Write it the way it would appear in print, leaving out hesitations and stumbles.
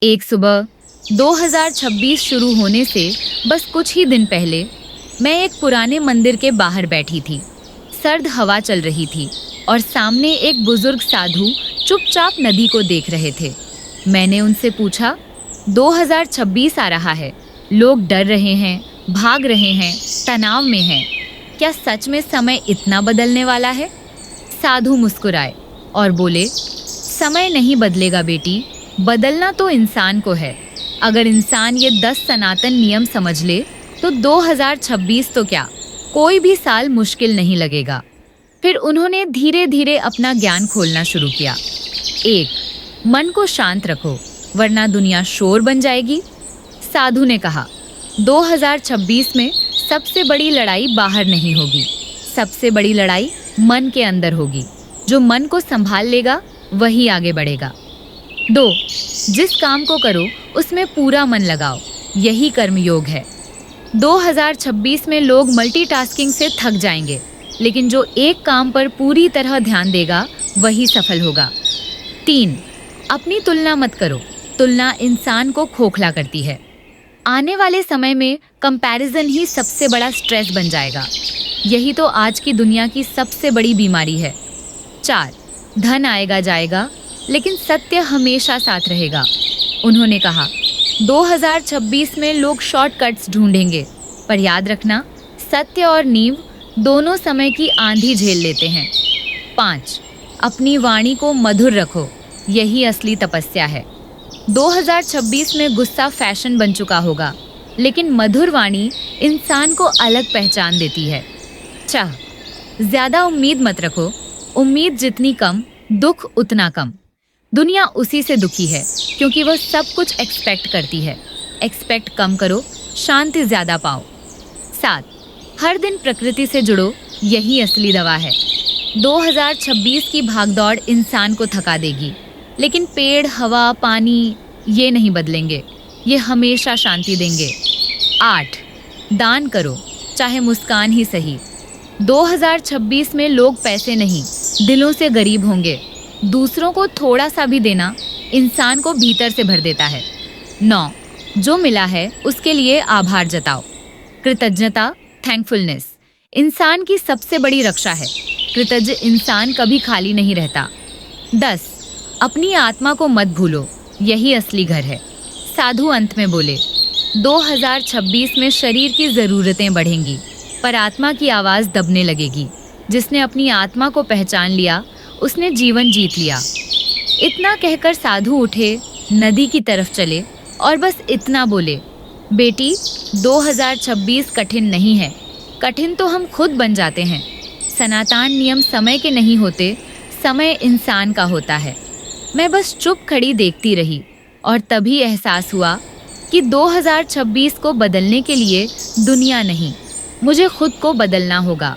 एक सुबह 2026 शुरू होने से बस कुछ ही दिन पहले मैं एक पुराने मंदिर के बाहर बैठी थी। सर्द हवा चल रही थी और सामने एक बुजुर्ग साधु चुपचाप नदी को देख रहे थे। मैंने उनसे पूछा, 2026 आ रहा है, लोग डर रहे हैं, भाग रहे हैं, तनाव में हैं। क्या सच में समय इतना बदलने वाला है? साधु मुस्कुराए और बोले, समय नहीं बदलेगा बेटी, बदलना तो इंसान को है। अगर इंसान ये 10 सनातन नियम समझ ले तो 2026 तो क्या, कोई भी साल मुश्किल नहीं लगेगा। फिर उन्होंने धीरे धीरे अपना ज्ञान खोलना शुरू किया। 1. मन को शांत रखो, वरना दुनिया शोर बन जाएगी। साधु ने कहा, 2026 में सबसे बड़ी लड़ाई बाहर नहीं होगी, सबसे बड़ी लड़ाई मन के अंदर होगी। जो मन को संभाल लेगा वही आगे बढ़ेगा। 2. जिस काम को करो उसमें पूरा मन लगाओ, यही कर्म योग है। 2026 में लोग मल्टीटास्किंग से थक जाएंगे, लेकिन जो एक काम पर पूरी तरह ध्यान देगा वही सफल होगा। 3. अपनी तुलना मत करो, तुलना इंसान को खोखला करती है। आने वाले समय में कंपैरिजन ही सबसे बड़ा स्ट्रेस बन जाएगा। यही तो आज की दुनिया की सबसे बड़ी बीमारी है। 4. धन आएगा जाएगा, लेकिन सत्य हमेशा साथ रहेगा। उन्होंने कहा, 2026 में लोग शॉर्टकट्स ढूंढेंगे, पर याद रखना, सत्य और नींव दोनों समय की आंधी झेल लेते हैं। 5. अपनी वाणी को मधुर रखो, यही असली तपस्या है। 2026 में गुस्सा फैशन बन चुका होगा, लेकिन मधुर वाणी इंसान को अलग पहचान देती है। 6. ज़्यादा उम्मीद मत रखो, उम्मीद जितनी कम, दुख उतना कम। दुनिया उसी से दुखी है क्योंकि वह सब कुछ एक्सपेक्ट करती है। एक्सपेक्ट कम करो, शांति ज़्यादा पाओ। 7. हर दिन प्रकृति से जुड़ो, यही असली दवा है। 2026 की भागदौड़ इंसान को थका देगी, लेकिन पेड़, हवा, पानी ये नहीं बदलेंगे, ये हमेशा शांति देंगे। 8. दान करो, चाहे मुस्कान ही सही। 2026 में लोग पैसे नहीं, दिलों से गरीब होंगे। दूसरों को थोड़ा सा भी देना इंसान को भीतर से भर देता है। 9. जो मिला है उसके लिए आभार जताओ। कृतज्ञता, थैंकफुलनेस इंसान की सबसे बड़ी रक्षा है। कृतज्ञ इंसान कभी खाली नहीं रहता। 10. अपनी आत्मा को मत भूलो, यही असली घर है। साधु अंत में बोले, 2026 में शरीर की ज़रूरतें बढ़ेंगी, पर आत्मा की आवाज़ दबने लगेगी। जिसने अपनी आत्मा को पहचान लिया, उसने जीवन जीत लिया। इतना कहकर साधु उठे, नदी की तरफ चले और बस इतना बोले, बेटी, 2026 कठिन नहीं है, कठिन तो हम खुद बन जाते हैं। सनातन नियम समय के नहीं होते, समय इंसान का होता है। मैं बस चुप खड़ी देखती रही और तभी एहसास हुआ कि 2026 को बदलने के लिए दुनिया नहीं, मुझे खुद को बदलना होगा।